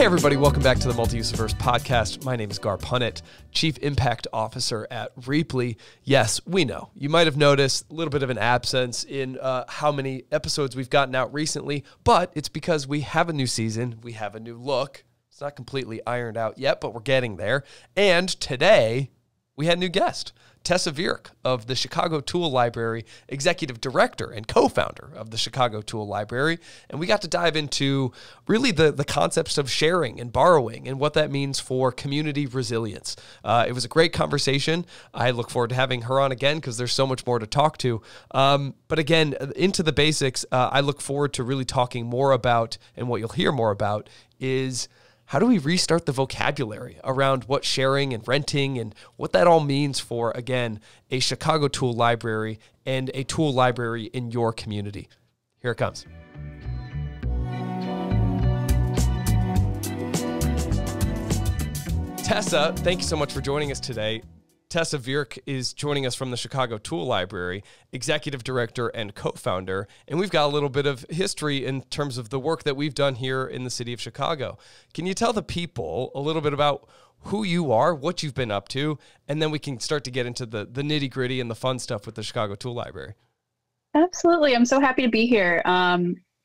Hey everybody, welcome back to the Multi-usiverse podcast. My name is Garr Punnett, Chief Impact Officer at Rheaply. Yes, we know. You might have noticed a little bit of an absence in how many episodes we've gotten out recently, but it's because we have a new season, we have a new look. It's not completely ironed out yet, but we're getting there. And today, we had a new guest. Tessa Vierk of the Chicago Tool Library, Executive Director and co-founder of the Chicago Tool Library. And we got to dive into really the concepts of sharing and borrowing and what that means for community resilience. It was a great conversation. I look forward to having her on again because there's so much more to talk to. But again, into the basics, I look forward to really talking more about, and what you'll hear more about is how do we restart the vocabulary around what sharing and renting and what that all means for, again, a Chicago tool library and a tool library in your community? Here it comes. Tessa, thank you so much for joining us today. Tessa Vierk is joining us from the Chicago Tool Library, Executive Director and co-founder, and we've got a little bit of history in terms of the work that we've done here in the city of Chicago. Can you tell the people a little bit about who you are, what you've been up to, and then we can start to get into the nitty-gritty and the fun stuff with the Chicago Tool Library? Absolutely. I'm so happy to be here.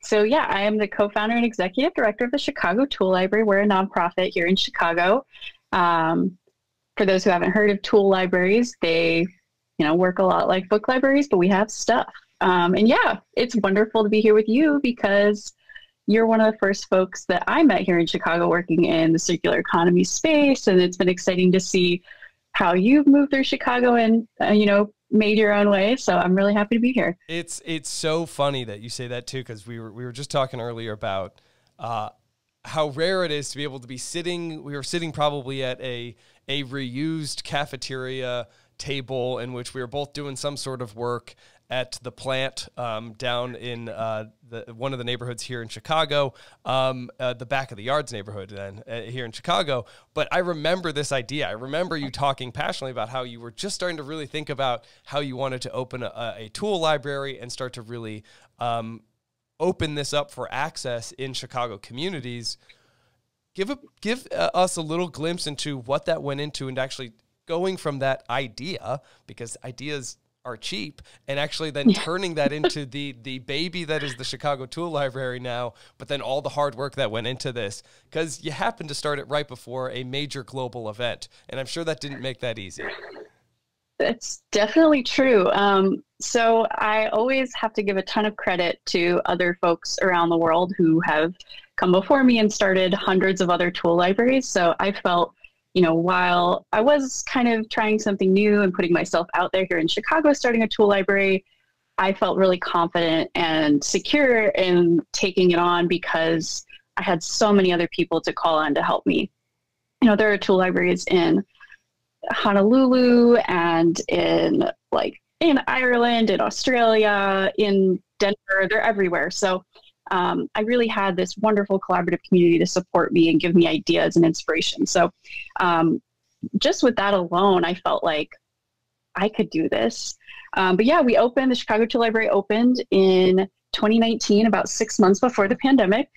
So yeah, I am the co-founder and executive director of the Chicago Tool Library. We're a nonprofit here in Chicago. For those who haven't heard of tool libraries, they, work a lot like book libraries, but we have stuff. And yeah, it's wonderful to be here with you because you're one of the first folks that I met here in Chicago working in the circular economy space. And it's been exciting to see how you've moved through Chicago and, made your own way. So I'm really happy to be here. It's so funny that you say that too, because we were just talking earlier about how rare it is to be able to be sitting. We were sitting probably at a reused cafeteria table in which we were both doing some sort of work at the plant down in one of the neighborhoods here in Chicago, the back of the yards neighborhood then here in Chicago. But I remember this idea. I remember you talking passionately about how you were just starting to really think about how you wanted to open a tool library and start to really open this up for access in Chicago communities. Give us a little glimpse into what that went into and actually going from that idea, because ideas are cheap, and actually then turning that into the baby that is the Chicago Tool Library now, but then all the hard work that went into this, because you happened to start it right before a major global event, and I'm sure that didn't make that easy. That's definitely true. So I always have to give a ton of credit to other folks around the world who have come before me and started hundreds of other tool libraries. So I felt, while I was kind of trying something new and putting myself out there here in Chicago, starting a tool library, I felt really confident and secure in taking it on because I had so many other people to call on to help me. There are tool libraries in Honolulu and in Ireland, in Australia, in Denver, they're everywhere. So I really had this wonderful collaborative community to support me and give me ideas and inspiration. So just with that alone, I felt like I could do this. But yeah, the Chicago Tool Library opened in 2019, about 6 months before the pandemic.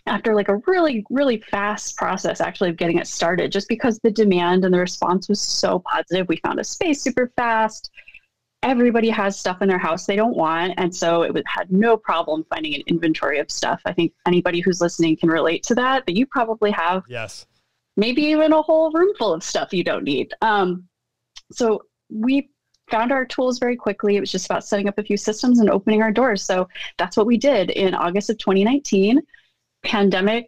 After a really, really fast process actually of getting it started, just because the demand and the response was so positive. We found a space super fast. Everybody has stuff in their house they don't want. And so had no problem finding an inventory of stuff. I think anybody who's listening can relate to that, but you probably have maybe even a whole room full of stuff you don't need. So we found our tools very quickly. It was just about setting up a few systems and opening our doors. So that's what we did in August of 2019. Pandemic,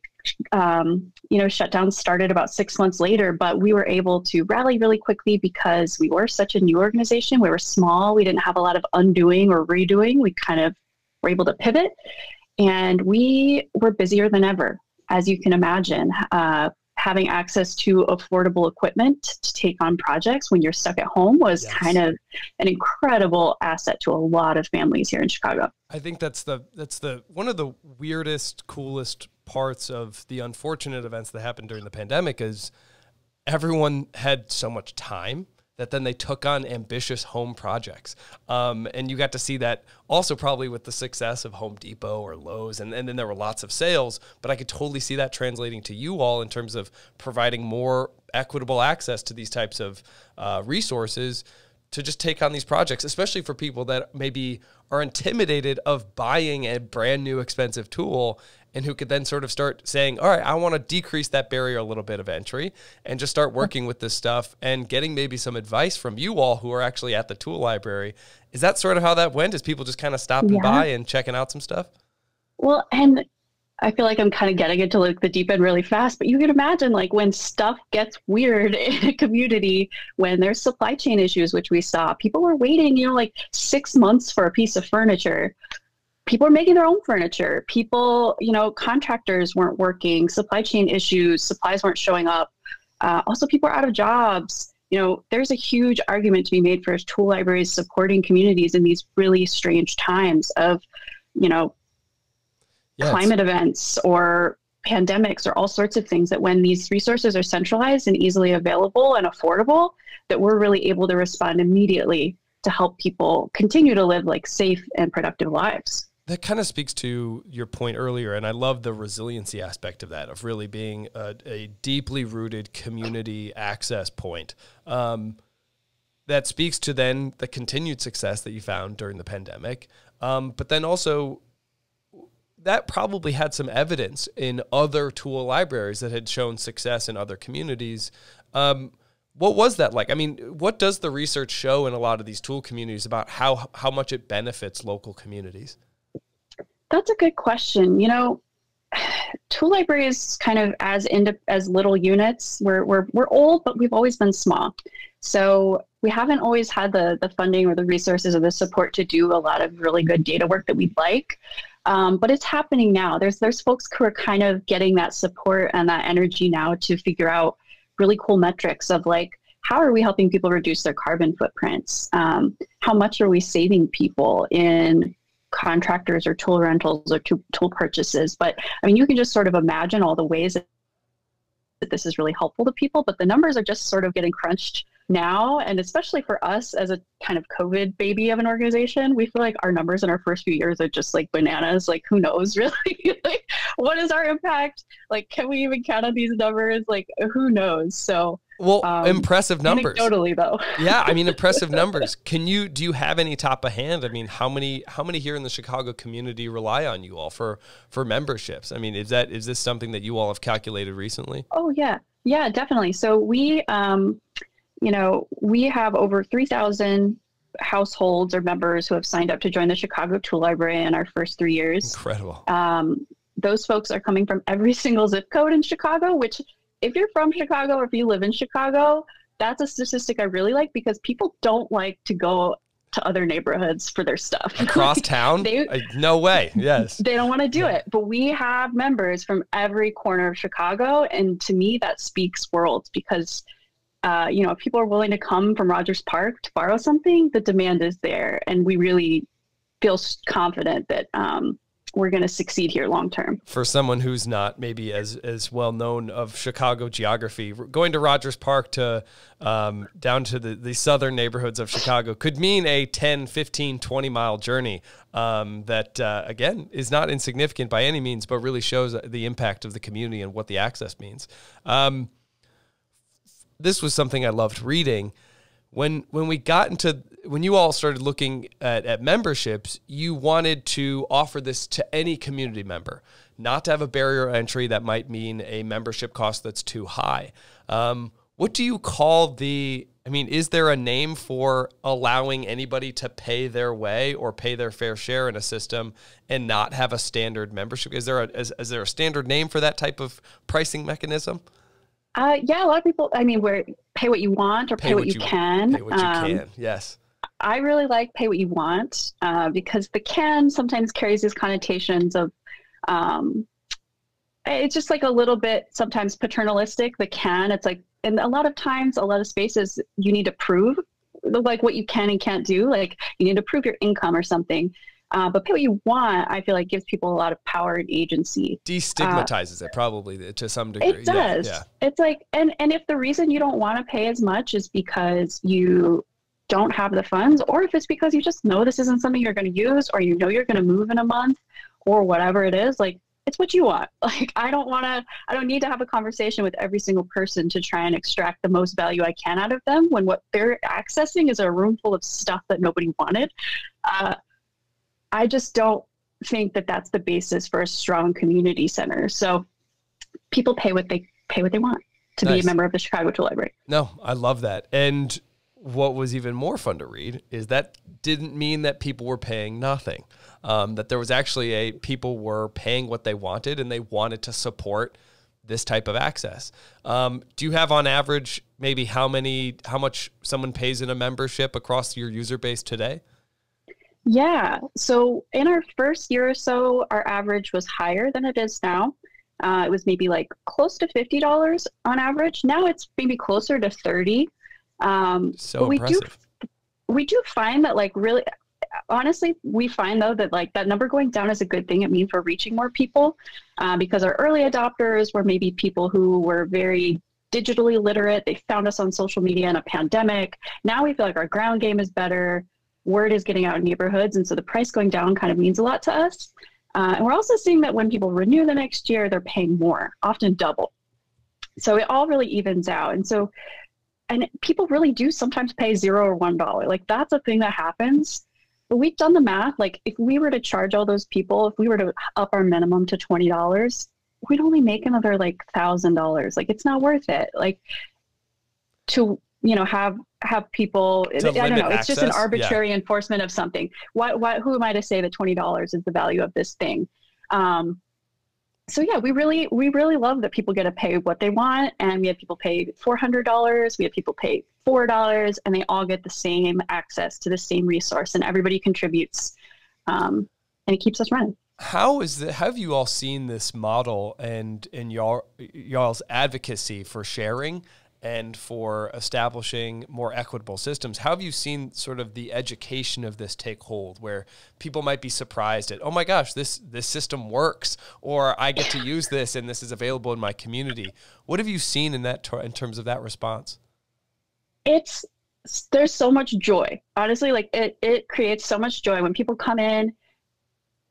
shutdown started about 6 months later, but we were able to rally really quickly because we were such a new organization. We were small. We didn't have a lot of undoing or redoing. We kind of were able to pivot, and we were busier than ever. As you can imagine, having access to affordable equipment to take on projects when you're stuck at home was kind of an incredible asset to a lot of families here in Chicago. I think that's one of the weirdest, coolest parts of the unfortunate events that happened during the pandemic is everyone had so much time that then they took on ambitious home projects. And you got to see that also probably with the success of Home Depot or Lowe's. And then there were lots of sales, but I could totally see that translating to you all in terms of providing more equitable access to these types of resources to just take on these projects, especially for people that maybe are intimidated of buying a brand new expensive tool, and who could then sort of start saying, all right, I want to decrease that barrier a little bit of entry and just start working with this stuff and getting maybe some advice from you all who are actually at the tool library. Is that sort of how that went? Is people just kind of stopping by and checking out some stuff? Well, and I feel like I'm kind of getting into like the deep end really fast, but you can imagine like when stuff gets weird in a community, when there's supply chain issues, which we saw, people were waiting, like 6 months for a piece of furniture. People were making their own furniture. People, contractors weren't working, supply chain issues, supplies weren't showing up. Also, people are out of jobs. There's a huge argument to be made for tool libraries supporting communities in these really strange times of, climate events or pandemics or all sorts of things, that when these resources are centralized and easily available and affordable, that we're really able to respond immediately to help people continue to live like safe and productive lives. That kind of speaks to your point earlier, and I love the resiliency aspect of that, of really being a deeply rooted community access point. That speaks to then the continued success that you found during the pandemic, but then also that probably had some evidence in other tool libraries that had shown success in other communities. What was that like? I mean, what does the research show in a lot of these tool communities about how much it benefits local communities? That's a good question. Tool libraries kind of as little units, we're old, but we've always been small. So we haven't always had the funding or the resources or the support to do a lot of really good data work that we'd like. But it's happening now. There's folks who are kind of getting that support and that energy now to figure out really cool metrics of like, how are we helping people reduce their carbon footprints? How much are we saving people in contractors or tool rentals or tool purchases? But I mean, you can just sort of imagine all the ways that this is really helpful to people, but the numbers are just sort of getting crunched now. And especially for us as a kind of COVID baby of an organization, we feel like our numbers in our first few years are just like bananas. Like, who knows really? Like, what is our impact? Like, can we even count on these numbers? Like, who knows? So, impressive numbers. Totally though. Yeah. I mean, impressive numbers. Do you have any top of hand? I mean, how many here in the Chicago community rely on you all for memberships? I mean, is this something that you all have calculated recently? Oh yeah. Yeah, definitely. So we have over 3,000 households or members who have signed up to join the Chicago Tool Library in our first 3 years. Incredible. Those folks are coming from every single zip code in Chicago, which if you're from Chicago or if you live in Chicago, that's a statistic I really like, because people don't like to go to other neighborhoods for their stuff. Across town? No way. Yes. They don't want to do it. But we have members from every corner of Chicago. And to me, that speaks worlds, because if people are willing to come from Rogers Park to borrow something, the demand is there. And we really feel confident that we're going to succeed here long term. For someone who's not maybe as well known of Chicago geography, going to Rogers Park to down to the southern neighborhoods of Chicago could mean a 10, 15, 20-mile journey that, again, is not insignificant by any means, but really shows the impact of the community and what the access means. This was something I loved reading. When you all started looking at memberships, you wanted to offer this to any community member, not to have a barrier to entry that might mean a membership cost that's too high. What do you call is there a name for allowing anybody to pay their way or pay their fair share in a system and not have a standard membership? Is there a standard name for that type of pricing mechanism? Yeah, a lot of people, where pay what you want or pay what you can. Pay what you can, yes. I really like pay what you want because the can sometimes carries these connotations of, it's just like a little bit sometimes paternalistic, the can. It's like, and a lot of times, a lot of spaces, you need to prove like what you can and can't do. Like you need to prove your income or something. But pay what you want, I feel like gives people a lot of power and agency. Destigmatizes it probably to some degree. It does. Yeah. It's like, and if the reason you don't want to pay as much is because you don't have the funds, or if it's because you just know this isn't something you're going to use, or you know you're going to move in a month, or whatever it is, like, it's what you want. Like, I don't need to have a conversation with every single person to try and extract the most value I can out of them when what they're accessing is a room full of stuff that nobody wanted. I just don't think that that's the basis for a strong community center. So people pay what they want to be a member of the Chicago Tool Library. No, I love that. And what was even more fun to read is that didn't mean that people were paying nothing. That there was actually people were paying what they wanted, and they wanted to support this type of access. Do you have on average maybe how much someone pays in a membership across your user base today? Yeah. So in our first year or so, our average was higher than it is now. It was maybe like close to $50 on average. Now it's maybe closer to 30. So impressive. We do find that, like, really, honestly, we find though that like that number going down is a good thing. It means we're reaching more people, because our early adopters were maybe people who were very digitally literate. They found us on social media in a pandemic. Now we feel like our ground game is better. Word is getting out in neighborhoods. And so the price going down kind of means a lot to us. And we're also seeing that when people renew the next year, they're paying more, often double. So it all really evens out. And people really do sometimes pay $0 or $1. Like, that's a thing that happens. But we've done the math. Like, if we were to charge all those people, if we were to up our minimum to $20, we'd only make another like $1,000. Like, it's not worth it. Like, to, have people, I don't know, it's just an arbitrary enforcement of something. Who am I to say that $20 is the value of this thing? So yeah, we really love that people get to pay what they want, and we have people pay $400, we have people pay $4, and they all get the same access to the same resource, and everybody contributes, and it keeps us running. Have you all seen this model and y'all's advocacy for sharing and for establishing more equitable systems? How have you seen sort of the education of this take hold, where people might be surprised at, oh my gosh, this system works, or I get to use this and this is available in my community? What have you seen in terms of that response? There's so much joy. Honestly, like it creates so much joy when people come in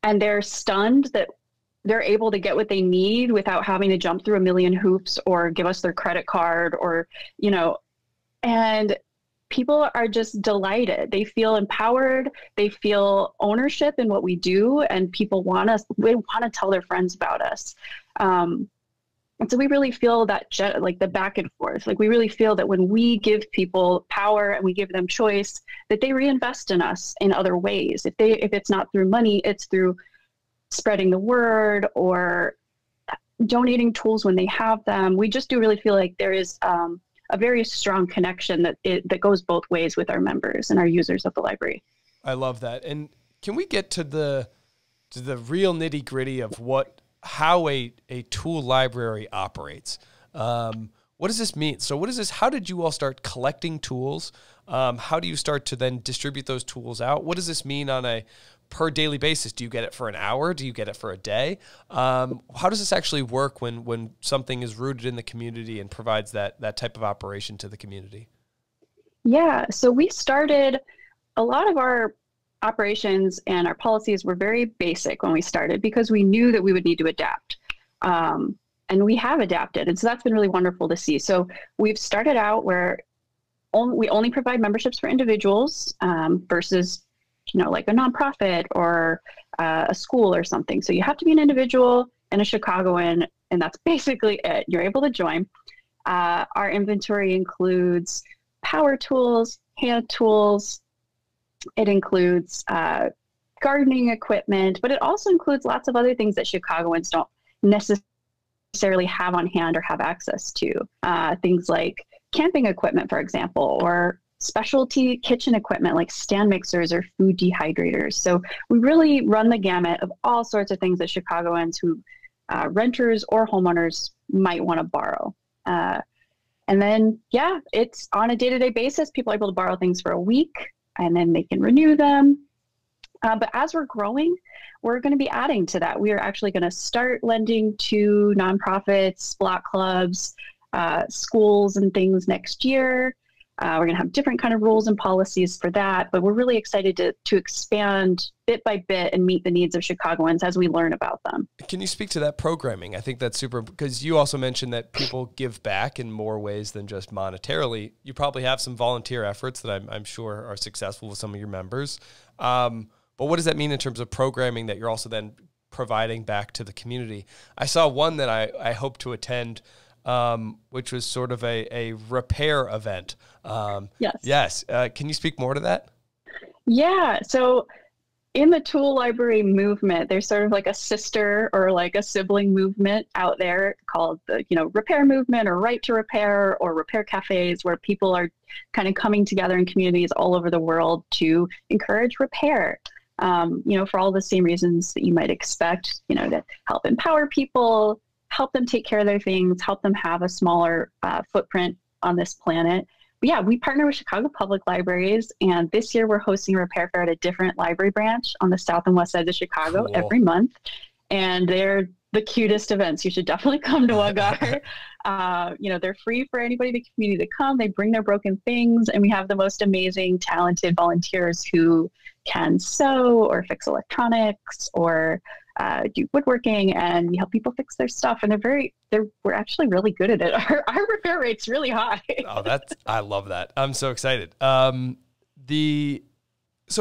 and they're stunned that they're able to get what they need without having to jump through a million hoops or give us their credit card, or, and people are just delighted. They feel empowered. They feel ownership in what we do, and people they want to tell their friends about us. And so we really feel that like the back and forth, like we really feel that when we give people power and we give them choice, that they reinvest in us in other ways. If it's not through money, it's through spreading the word or donating tools when they have them. We just do really feel like there is a very strong connection that goes both ways with our members and our users of the library. I love that. And can we get to the real nitty gritty of how a tool library operates? What does this mean? So how did you all start collecting tools? How do you start to then distribute those tools out? What does this mean on a per daily basis? Do you get it for an hour? Do you get it for a day? How does this actually work when something is rooted in the community and provides that type of operation to the community? Yeah, so we started, a lot of our operations and our policies were very basic when we started, because we knew that we would need to adapt. And we have adapted. And so that's been really wonderful to see. So we've started out where we only provide memberships for individuals, versus like a nonprofit or a school or something. So you have to be an individual and a Chicagoan, and that's basically it. You're able to join. Our inventory includes power tools, hand tools. It includes gardening equipment, but it also includes lots of other things that Chicagoans don't necessarily have on hand or have access to. Things like camping equipment, for example, or specialty kitchen equipment like stand mixers or food dehydrators. So we really run the gamut of all sorts of things that Chicagoans who renters or homeowners might want to borrow. And then, it's on a day-to-day basis. People are able to borrow things for a week, and then they can renew them. But as we're growing, we're going to be adding to that. We are actually going to start lending to nonprofits, block clubs, schools and things next year. We're going to have different kind of rules and policies for that, but we're really excited to expand bit by bit and meet the needs of Chicagoans as we learn about them. Can you speak to that programming? I think that's super, because you also mentioned that people give back in more ways than just monetarily. You probably have some volunteer efforts that I'm sure are successful with some of your members. But what does that mean in terms of programming that you're also then providing back to the community? I saw one that I hope to attend, which was sort of a repair event. Yes. Yes. Can you speak more to that? Yeah. So in the tool library movement, there's sort of like a sister or like a sibling movement out there called the, repair movement or right to repair or repair cafes, where people are kind of coming together in communities all over the world to encourage repair. For all the same reasons that you might expect, to help empower people, help them take care of their things, help them have a smaller footprint on this planet. But yeah, we partner with Chicago Public Libraries, and this year we're hosting a repair fair at a different library branch on the south and west side of Chicago every month. And they're the cutest events. You should definitely come to one, Garr. They're free for anybody in the community to come. They bring their broken things, and we have the most amazing, talented volunteers who can sew or fix electronics or do woodworking, and we help people fix their stuff. And we're actually really good at it. Our repair rate's really high. I love that. I'm so excited. So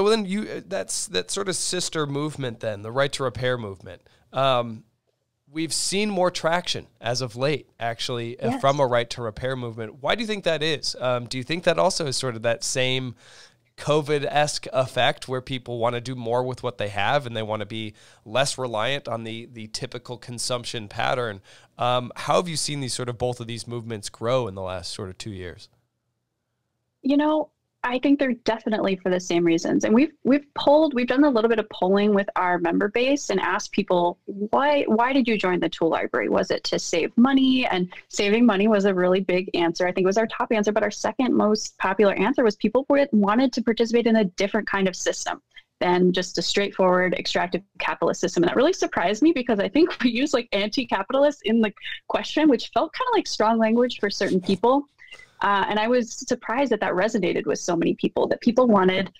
then that's that sort of sister movement then, the right to repair movement. We've seen more traction as of late, actually, yes, from a right to repair movement. Why do you think that is? Do you think that also is sort of that same COVID-esque effect where people want to do more with what they have and they want to be less reliant on the typical consumption pattern? How have you seen these both of these movements grow in the last sort of 2 years? I think they're definitely for the same reasons. And we've done a little bit of polling with our member base and asked people, why did you join the tool library? Was it to save money? And saving money was a really big answer. I think it was our top answer, but our second most popular answer was people wanted to participate in a different kind of system than just a straightforward extractive capitalist system. And that really surprised me, because I think we use like anti-capitalist in the question, which felt kind of like strong language for certain people. And I was surprised that resonated with so many people, that people wanted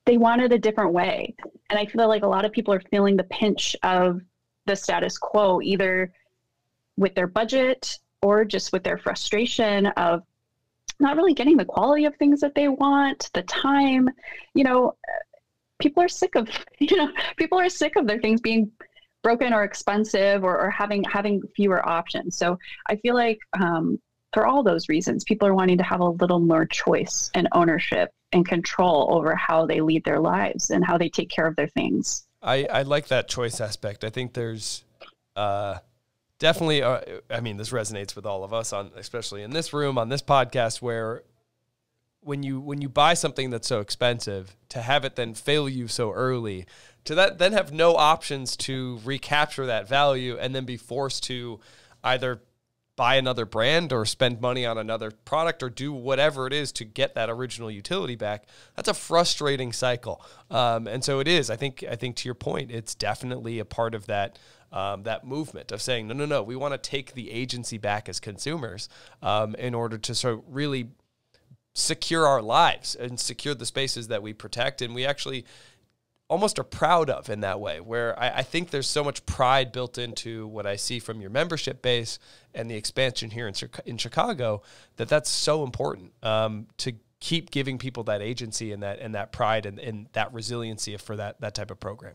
a different way. And I feel like a lot of people are feeling the pinch of the status quo, either with their budget or just with their frustration of not really getting the quality of things that they want, the time. People are sick of, their things being broken or expensive or having fewer options. So I feel like, for all those reasons, people are wanting to have a little more choice and ownership and control over how they lead their lives and how they take care of their things. I like that choice aspect. I think there's definitely, this resonates with all of us, especially in this room, on this podcast, where when you buy something that's so expensive, to have it then fail you so early, then have no options to recapture that value and then be forced to either buy another brand or spend money on another product or do whatever it is to get that original utility back. That's a frustrating cycle. And so it is, I think to your point, it's definitely a part of that movement of saying, no, we want to take the agency back as consumers in order to sort of really secure our lives and secure the spaces that we protect. And we actually almost are proud of in that way, where I think there's so much pride built into what I see from your membership base and the expansion here in Chicago, that's so important to keep giving people that agency and that pride and that resiliency for that type of program.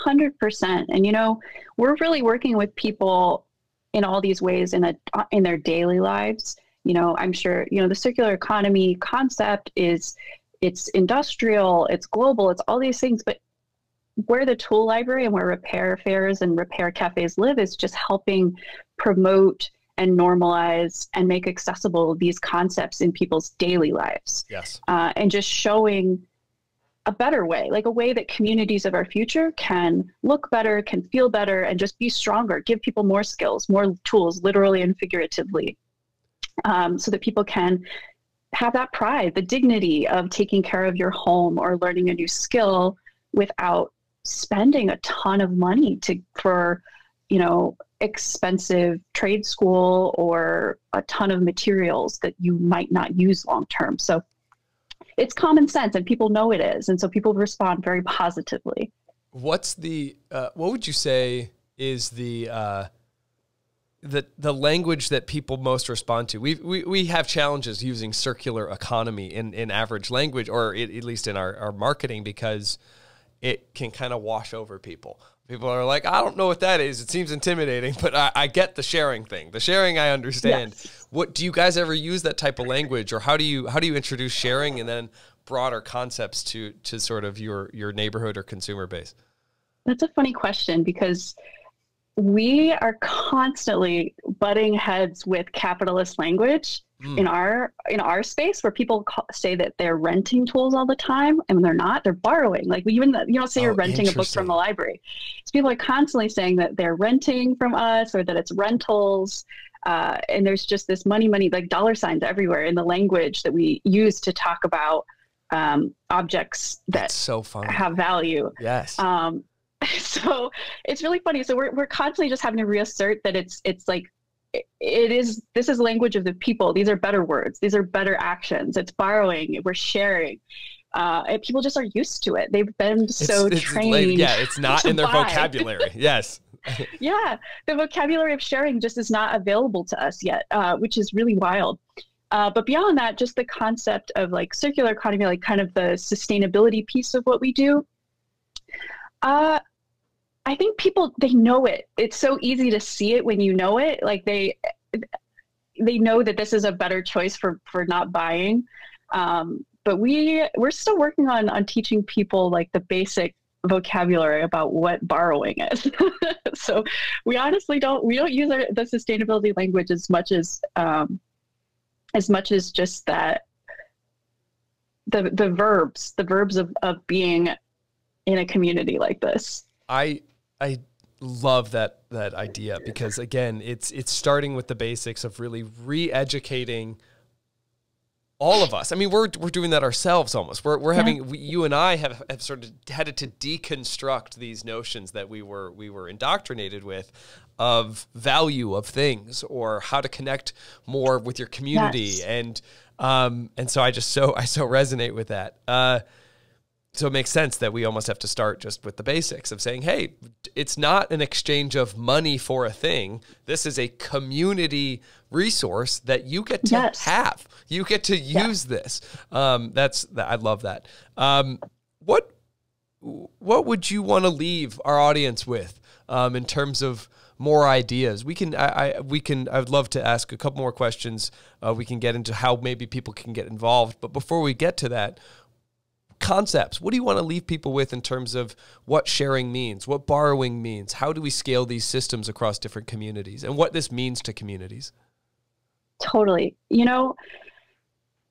100%. And, we're really working with people in all these ways in their daily lives. I'm sure, the circular economy concept it's industrial, it's global, it's all these things, but where the tool library and where repair fairs and repair cafes live is just helping promote and normalize and make accessible these concepts in people's daily lives. Yes. And just showing a better way, like a way that communities of our future can look better, can feel better, and just be stronger, give people more skills, more tools, literally and figuratively, so that people can have that pride, the dignity of taking care of your home or learning a new skill without spending a ton of money for, you know, expensive trade school or a ton of materials that you might not use long term. So it's common sense and people know it is. And so people respond very positively. What's the, what would you say is the language that people most respond to? We have challenges using circular economy in average language, or at least in our marketing, because it can kind of wash over people. People are like, I don't know what that is. It seems intimidating, but I get the sharing thing. The sharing I understand. Yes. What do you guys ever use that type of language, or how do you introduce sharing and then broader concepts to sort of your neighborhood or consumer base? That's a funny question, because we are constantly butting heads with capitalist language in our space, where people say that they're renting tools all the time, and they're not. They're borrowing. Like, you don't say you're renting a book from the library. So people are constantly saying that they're renting from us, or that it's rentals. And there's just this money, like dollar signs everywhere in the language that we use to talk about objects that so funny. Have value. Yes. So it's really funny. So we're constantly just having to reassert that it's like, this is language of the people. These are better words. These are better actions. It's borrowing. We're sharing. And people just are used to it. They've been trained. It's not in their vocabulary. Yes. Yeah. The vocabulary of sharing just is not available to us yet, which is really wild. But beyond that, just the concept of like circular economy, like kind of the sustainability piece of what we do. I think people, they know it. It's so easy to see it when you know it. Like they know that this is a better choice for not buying. But we're still working on teaching people like the basic vocabulary about what borrowing is. So we honestly don't use the sustainability language as much as just that the verbs of being in a community like this. I love that idea, because again, it's starting with the basics of really re-educating all of us. I mean, we're doing that ourselves almost. We're having, you and I have sort of had to deconstruct these notions that we were indoctrinated with, of value of things, or how to connect more with your community. Yes. And so I so resonate with that. So it makes sense that we almost have to start just with the basics of saying, hey, it's not an exchange of money for a thing. This is a community resource that you get to have. You get to use this. I love that. What would you want to leave our audience with in terms of more ideas? I would love to ask a couple more questions. We can get into how maybe people can get involved. But before we get to that, concepts. What do you want to leave people with in terms of what sharing means, what borrowing means? How do we scale these systems across different communities, and what this means to communities? Totally.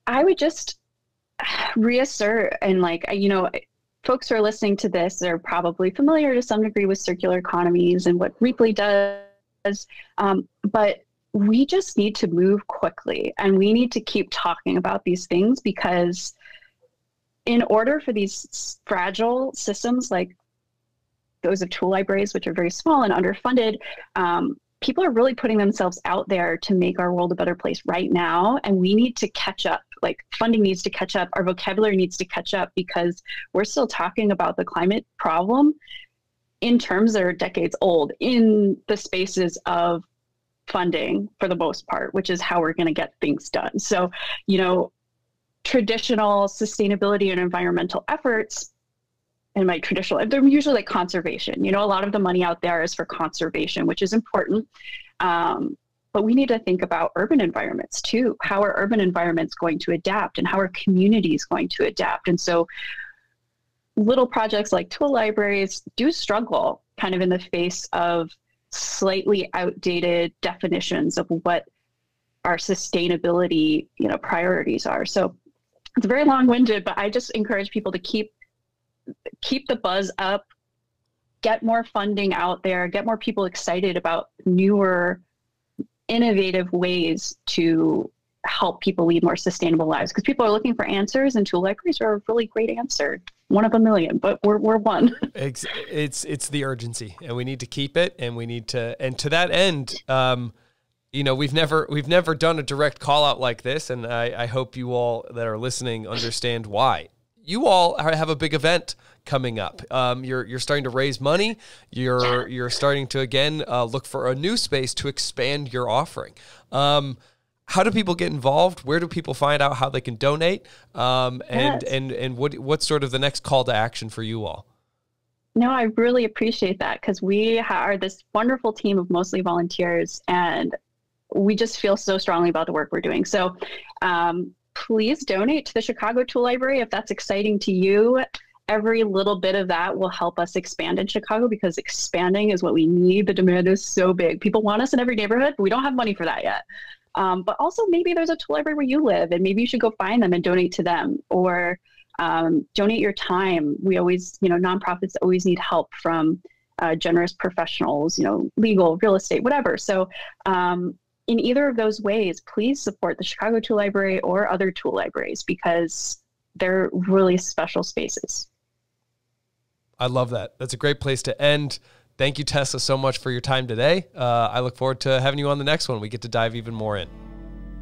I would just reassert, and folks who are listening to this are probably familiar to some degree with circular economies and what Rheaply does. But we just need to move quickly, and we need to keep talking about these things, because in order for these fragile systems like those of tool libraries, which are very small and underfunded, people are really putting themselves out there to make our world a better place right now. And we need to catch up. Like, funding needs to catch up. Our vocabulary needs to catch up, because we're still talking about the climate problem in terms that are decades old in the spaces of funding for the most part, which is how we're going to get things done. So, traditional sustainability and environmental efforts, and they're usually like conservation. A lot of the money out there is for conservation, which is important. But we need to think about urban environments too. How are urban environments going to adapt, and how are communities going to adapt? And so little projects like tool libraries do struggle kind of in the face of slightly outdated definitions of what our sustainability, priorities are. So it's very long-winded, but I just encourage people to keep the buzz up, get more funding out there, get more people excited about newer, innovative ways to help people lead more sustainable lives, because people are looking for answers, and tool libraries are a really great answer. One of a million, but we're one. It's the urgency, and we need to keep it, and we need to, and to that end, we've never done a direct call out like this. And I hope you all that are listening understand why. You all have a big event coming up. You're starting to raise money. You're starting to, again, look for a new space to expand your offering. How do people get involved? Where do people find out how they can donate? And what's sort of the next call to action for you all? No, I really appreciate that, because we are this wonderful team of mostly volunteers, and we just feel so strongly about the work we're doing. So please donate to the Chicago Tool Library if that's exciting to you. Every little bit of that will help us expand in Chicago, because expanding is what we need. The demand is so big. People want us in every neighborhood, but we don't have money for that yet. But also maybe there's a tool library where you live, and maybe you should go find them and donate to them, or donate your time. We always, nonprofits always need help from generous professionals, legal, real estate, whatever. So in either of those ways, please support the Chicago Tool Library or other tool libraries, because they're really special spaces. I love that. That's a great place to end. Thank you, Tessa, so much for your time today. I look forward to having you on the next one. We get to dive even more in.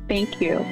Thank you.